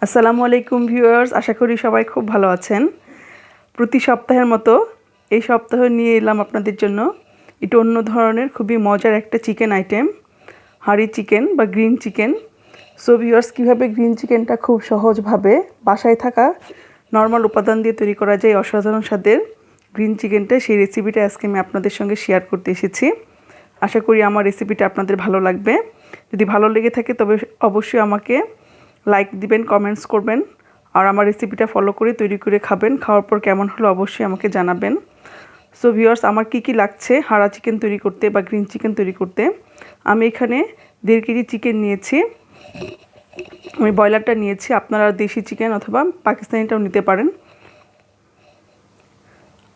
আসসালামু আলাইকুম ভিউয়ার্স, আশা করি সবাই খুব ভালো আছেন। প্রতি সপ্তাহের মতো এই সপ্তাহ নিয়ে এলাম আপনাদের জন্য একটু অন্য ধরনের খুবই মজার একটা চিকেন আইটেম, হাঁড়ি চিকেন বা গ্রিন চিকেন। সো ভিউয়ার্স, কীভাবে গ্রিন চিকেনটা খুব সহজভাবে বাসায় থাকা নর্মাল উপাদান দিয়ে তৈরি করা যায় অসাধারণ স্বাদের গ্রিন চিকেনটা, সেই রেসিপিটা আজকে আমি আপনাদের সঙ্গে শেয়ার করতে এসেছি। আশা করি আমার রেসিপিটা আপনাদের ভালো লাগবে। যদি ভালো লেগে থাকে তবে অবশ্যই আমাকে লাইক দিবেন, কমেন্টস করবেন, আর আমার রেসিপিটা ফলো করে তৈরি করে খাবেন। খাওয়ার পর কেমন হলো অবশ্যই আমাকে জানাবেন। সো ভিউয়ার্স, আমার কি লাগছে হাঁড়া চিকেন তৈরি করতে বা গ্রিন চিকেন তৈরি করতে। আমি এখানে 1.5 কেজি চিকেন নিয়েছি। আমি ব্রয়লারটা নিয়েছি, আপনারা দেশি চিকেন অথবা পাকিস্তানিটাও নিতে পারেন।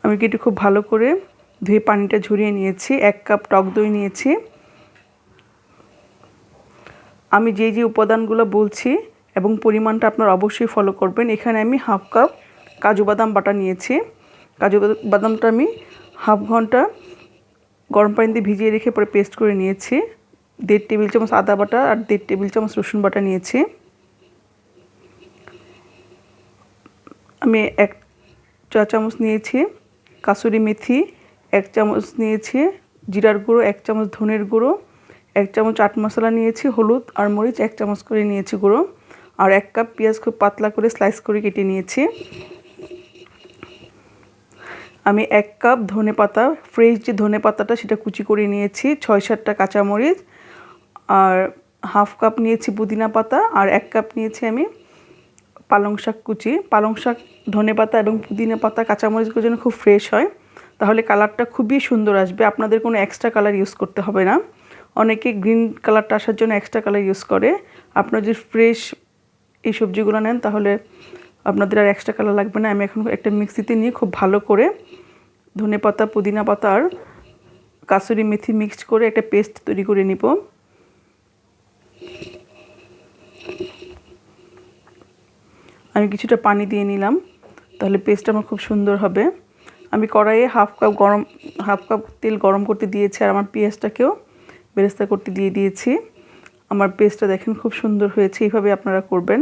আমি কেটে খুব ভালো করে ধুয়ে পানিটা ঝরিয়ে নিয়েছি। 1 কাপ টক দই নিয়েছি। আমি যে উপাদানগুলো বলছি এবং পরিমাণটা আপনারা অবশ্যই ফলো করবেন। এখানে আমি 1/2 কাপ কাজু বাদাম বাটা নিয়েছি। কাজু বাদামটা আমি 1/2 ঘন্টা গরম পানি দিয়ে ভিজিয়ে রেখে পরে পেস্ট করে নিয়েছি। 1.5 টেবিল চামচ আদা বাটা আর 1.5 টেবিল চামচ রসুন বাটা নিয়েছি। আমি 1 চা চামচ নিয়েছি কাসুরি মেথি, 1 চামচ নিয়েছি জিরার গুঁড়ো, 1 চামচ ধনের গুঁড়ো, 1 চামচ চাট মশলা নিয়েছি, হলুদ আর মরিচ 1 চামচ করে নিয়েছি গুঁড়ো, আর 1 কাপ পেঁয়াজ খুব পাতলা করে স্লাইস করে কেটে নিয়েছি। আমি 1 কাপ ধনেপাতা, ফ্রেশ যে ধনেপাতাটা সেটা কুচি করে নিয়েছি, 6-7টা কাঁচামরিচ, আর 1/2 কাপ নিয়েছি পুদিনা পাতা, আর 1 কাপ নিয়েছি আমি পালং শাক কুচি। পালং শাক, ধনেপাতা এবং পুদিনা পাতা, কাঁচামরিচগুলো যেন খুব ফ্রেশ হয়, তাহলে কালারটা খুবই সুন্দর আসবে। আপনাদের কোনো এক্সট্রা কালার ইউজ করতে হবে না। অনেকে গ্রিন কালারটা আসার জন্য এক্সট্রা কালার ইউজ করে। আপনারা যদি ফ্রেশ এই সবজিগুলো নেন তাহলে আপনাদের আর এক্সট্রা কালার লাগবে না। আমি এখন একটা মিক্সিতে নিয়ে খুব ভালো করে ধনেপাতা, পুদিনা পাতা আর কাসুরি মেথি মিক্সড করে একটা পেস্ট তৈরি করে নিব। আমি কিছুটা পানি দিয়ে নিলাম, তাহলে পেস্টটা আমার খুব সুন্দর হবে। আমি কড়াইয়ে 1/2 কাপ তেল গরম করতে দিয়েছি, আর আমার পেঁয়াজটাকেও বেরেস্তা করতে দিয়ে দিয়েছি। আমার পেস্টটা দেখেন খুব সুন্দর হয়েছে। এইভাবে আপনারা করবেন।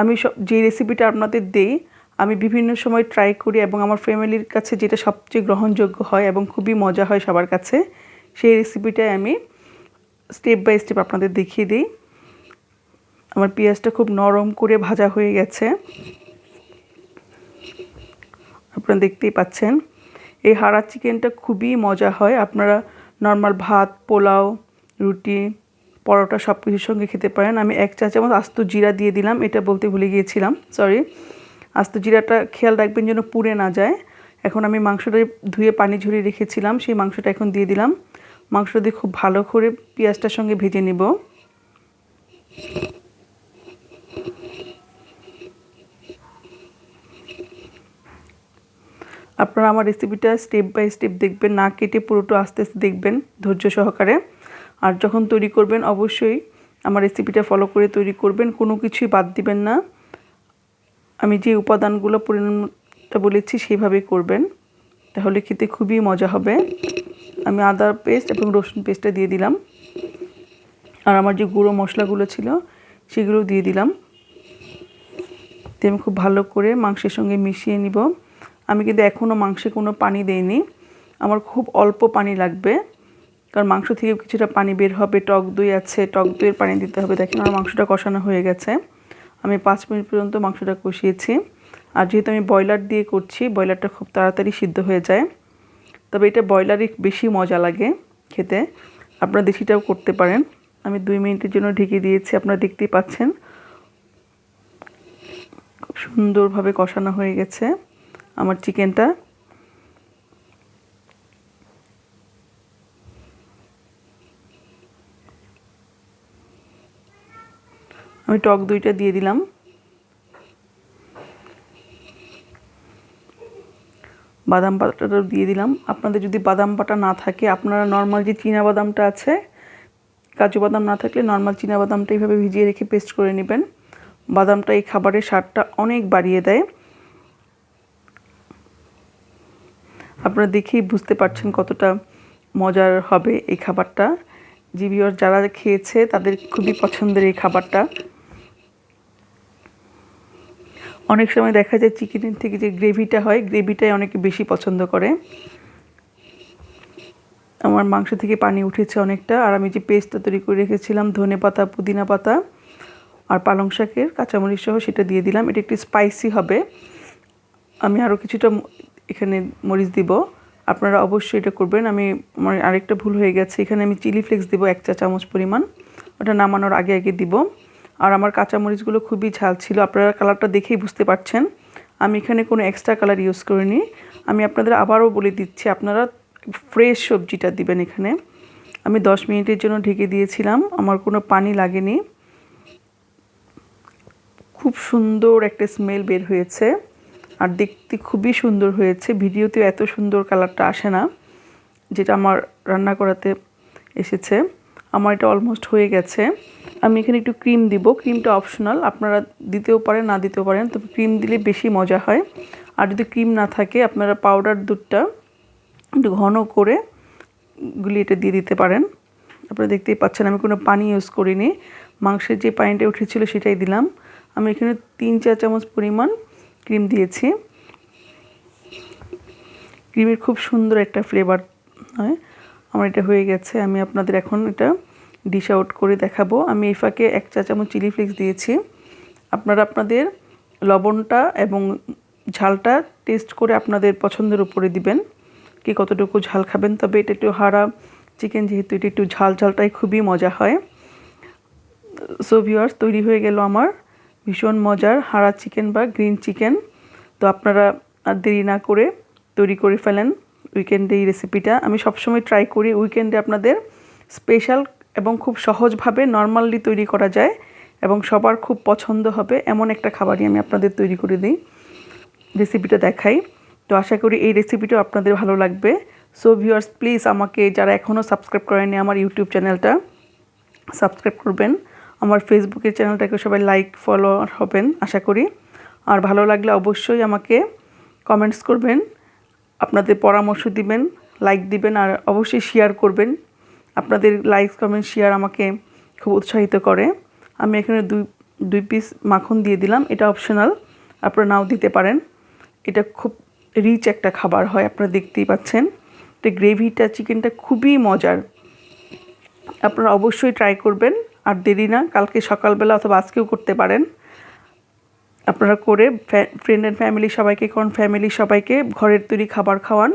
আমি যে রেসিপিটা আপনাদের দেই আমি বিভিন্ন সময় ট্রাই করি এবং আমার ফ্যামিলির কাছে যেটা সবচেয়ে গ্রহণযোগ্য হয় এবং খুবই মজা হয় সবার কাছে, সেই রেসিপিটাই আমি স্টেপ বাই স্টেপ আপনাদের দেখিয়ে দিই। আমার পেঁয়াজটা খুব নরম করে ভাজা হয়ে গেছে, আপনারা দেখতেই পাচ্ছেন। এই হাঁড়া চিকেনটা খুবই মজা হয়। আপনারা নর্মাল ভাত, পোলাও, রুটি, পরোটা সব কিছুর সঙ্গে খেতে পারেন। আমি 1 চা চামচ আস্ত জিরা দিয়ে দিলাম, এটা বলতে ভুলে গিয়েছিলাম, সরি। আস্ত জিরাটা খেয়াল রাখবেন যেন পুড়ে না যায়। এখন আমি মাংসটা ধুয়ে পানি ঝরিয়ে রেখেছিলাম, সেই মাংসটা এখন দিয়ে দিলাম। মাংসটা দিয়ে খুব ভালো করে পেঁয়াজটার সঙ্গে ভেজে নেব। আপনারা আমার রেসিপিটা স্টেপ বাই স্টেপ দেখবেন, না কেটে পুরোটা আস্তে আস্তে দেখবেন ধৈর্য সহকারে। আর যখন তৈরি করবেন অবশ্যই আমার রেসিপিটা ফলো করে তৈরি করবেন, কোনো কিছুই বাদ দিবেন না। আমি যে উপাদানগুলো পরিমাণটা বলেছি সেইভাবেই করবেন, তাহলে খেতে খুবই মজা হবে। আমি আদা পেস্ট এবং রসুন পেস্টটা দিয়ে দিলাম, আর আমার যে গুঁড়ো মশলাগুলো ছিল সেগুলো দিয়ে দিলাম। আমি খুব ভালো করে মাংসের সঙ্গে মিশিয়ে নিব। আমি কিন্তু এখনও মাংসে কোনো পানি দেইনি, আমার খুব অল্প পানি লাগবে, কারণ মাংস থেকে কিছুটা পানি বের হবে। টক দই আছে, টক দইয়ের পানি দিতে হবে। দেখেন আমার মাংসটা কষানো হয়ে গেছে। আমি 5 মিনিট পর্যন্ত মাংসটা কষিয়েছি। আর যেহেতু আমি ব্রয়লার দিয়ে করছি, ব্রয়লারটা খুব তাড়াতাড়ি সিদ্ধ হয়ে যায়, তবে এটা ব্রয়লারই বেশি মজা লাগে খেতে। আপনারা দেশিটাও করতে পারেন। আমি 2 মিনিটের জন্য ঢেকে দিয়েছি, আপনারা দেখতেই পাচ্ছেন খুব সুন্দরভাবে কষানো হয়ে গেছে আমার চিকেনটা। আমি টক দইটা দিয়ে দিলাম। বাদাম বাটাটাও দিয়ে দিলাম। আপনাদের যদি বাদাম বাটা না থাকে, আপনারা নর্মাল যে চীনা বাদামটা আছে, কাজু বাদাম না থাকলে নর্মাল চীনা বাদামটা এইভাবে ভিজিয়ে রেখে পেস্ট করে নেবেন। বাদামটা এই খাবারের স্বাদটা অনেক বাড়িয়ে দেয়। আপনারা দেখেই বুঝতে পারছেন কতটা মজার হবে এই খাবারটা। জি ভিউয়ার্স, যারা খেয়েছে তাদের খুবই পছন্দের এই খাবারটা। অনেক সময় দেখা যায় চিকেনের থেকে যে গ্রেভিটা হয়, গ্রেভিটাই অনেকে বেশি পছন্দ করে। আমার মাংস থেকে পানি উঠেছে অনেকটা। আর আমি যে পেস্টটা তৈরি করে রেখেছিলাম ধনেপাতা, পুদিনা পাতা আর পালং শাকের কাঁচামরিচ সহ, সেটা দিয়ে দিলাম। এটা একটু স্পাইসি হবে। আমি আরও কিছুটা এখানে মরিচ দিব, আপনারা অবশ্যই এটা করবেন। আমার আরেকটা ভুল হয়ে গেছে, এখানে আমি চিলি ফ্লেক্স দিব 1 চা চামচ পরিমাণ, ওটা নামানোর আগে আগে দিব। আর আমার কাঁচামরিচগুলো খুবই ঝাল ছিল, আপনারা কালারটা দেখেই বুঝতে পারছেন। আমি এখানে কোনো এক্সট্রা কালার ইউজ করিনি। আমি আপনাদের আবারও বলে দিচ্ছি, আপনারা ফ্রেশ সবজিটা দিবেন এখানে। আমি 10 মিনিটের জন্য ঢেকে দিয়েছিলাম, আমার কোনো পানি লাগেনি। খুব সুন্দর একটা স্মেল বের হয়েছে আর দেখতে খুবই সুন্দর হয়েছে। ভিডিওতেও এত সুন্দর কালারটা আসে না যেটা আমার রান্না করাতে এসেছে। আমার এটা অলমোস্ট হয়ে গেছে। আমি এখানে একটু ক্রিম দিব, ক্রিমটা অপশনাল, আপনারা দিতেও পারেন না দিতেও পারেন, তবে ক্রিম দিলে বেশি মজা হয়। আর যদি ক্রিম না থাকে আপনারা পাউডার দুধটা একটু ঘন করে গুলিয়ে এটা দিয়ে দিতে পারেন। আপনারা দেখতেই পাচ্ছেন আমি কোনো পানি ইউজ করিনি, মাংসের যে পানিটা উঠেছিল সেটাই দিলাম। আমি এখানে 3 চা চামচ পরিমাণ ক্রিম দিয়েছি। ক্রিমের খুব সুন্দর একটা ফ্লেভার হয়। আমার এটা হয়ে গেছে, আমি আপনাদের এখন এটা ডিশ আউট করে দেখাবো। আমি এই ফাঁকে 1 চা চামচ চিলি ফ্লেক্স দিয়েছি। আপনারা আপনাদের লবণটা এবং ঝালটা টেস্ট করে আপনাদের পছন্দের উপরে দিবেন, কি কতটুকু ঝাল খাবেন। তবে এটা একটু হাড়া চিকেন, যেহেতু এটা একটু ঝালটাই খুবই মজা হয়। সো ভিউয়ার্স, তৈরি হয়ে গেল আমার ভীষণ মজার হাড়া চিকেন বা গ্রিন চিকেন। তো আপনারা আর দেরি না করে তৈরি করে ফেলেন উইকেন্ডে এই রেসিপিটা। আমি সবসময় ট্রাই করি উইকেন্ডে আপনাদের স্পেশাল এবং খুব সহজভাবে নর্মালি তৈরি করা যায় এবং সবার খুব পছন্দ হবে এমন একটা খাবারই আমি আপনাদের তৈরি করে দিই, রেসিপিটা দেখাই। তো আশা করি এই রেসিপিটাও আপনাদের ভালো লাগবে। সো ভিউয়ার্স, প্লিজ আমাকে যারা এখনও সাবস্ক্রাইব করেনি আমার ইউটিউব চ্যানেলটা সাবস্ক্রাইব করবেন। আমার ফেসবুকের চ্যানেলটাকে সবাই লাইক ফলো হবেন আশা করি। আর ভালো লাগলে অবশ্যই আমাকে কমেন্টস করবেন, আপনাদের পরামর্শ দিবেন, লাইক দিবেন আর অবশ্যই শেয়ার করবেন। আপনাদের লাইক কমেন্ট শেয়ার আমাকে খুব উৎসাহিত করে। আমি এখানে দুই পিস মাখন দিয়ে দিলাম, এটা অপশনাল, আপনারা নাও দিতে পারেন। এটা খুব রিচ একটা খাবার হয়, আপনারা দেখতেই পাচ্ছেন। তো গ্রেভিটা চিকেনটা খুবই মজার, আপনারা অবশ্যই ট্রাই করবেন। আর দেরি না, কালকে সকালবেলা অথবা আজকেও করতে পারেন। আপনারা করে ফ্রেন্ড অ্যান্ড ফ্যামিলি সবাইকে ফ্যামিলি সবাইকে ঘরের তৈরি খাবার খাওয়ান,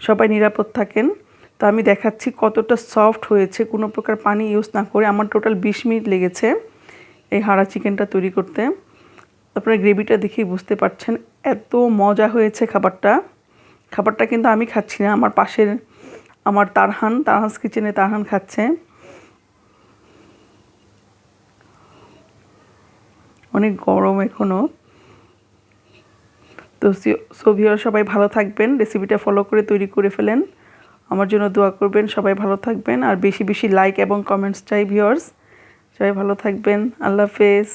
সবাই নিরাপদ থাকেন। তো আমি দেখাচ্ছি কতটা সফট হয়েছে কোনো প্রকার পানি ইউজ না করে। আমার টোটাল 20 মিনিট লেগেছে এই হাড়া চিকেনটা তৈরি করতে। আপনারা গ্রেভিটা দেখেই বুঝতে পারছেন এত মজা হয়েছে খাবারটা কিন্তু আমি খাচ্ছি না, আমার পাশের আমার তারহানস কিচেনে তারহান খাচ্ছে। অনেক গরম এখনও। তো ভিউয়ার সবাই ভালো থাকবেন, রেসিপিটা ফলো করে তৈরি করে ফেলেন। আমার জন্য দোয়া করবেন, সবাই ভালো থাকবেন আর বেশি বেশি লাইক এবং কমেন্টস চাই ভিউয়ার্স। সবাই ভালো থাকবেন, আল্লাহ হাফেজ।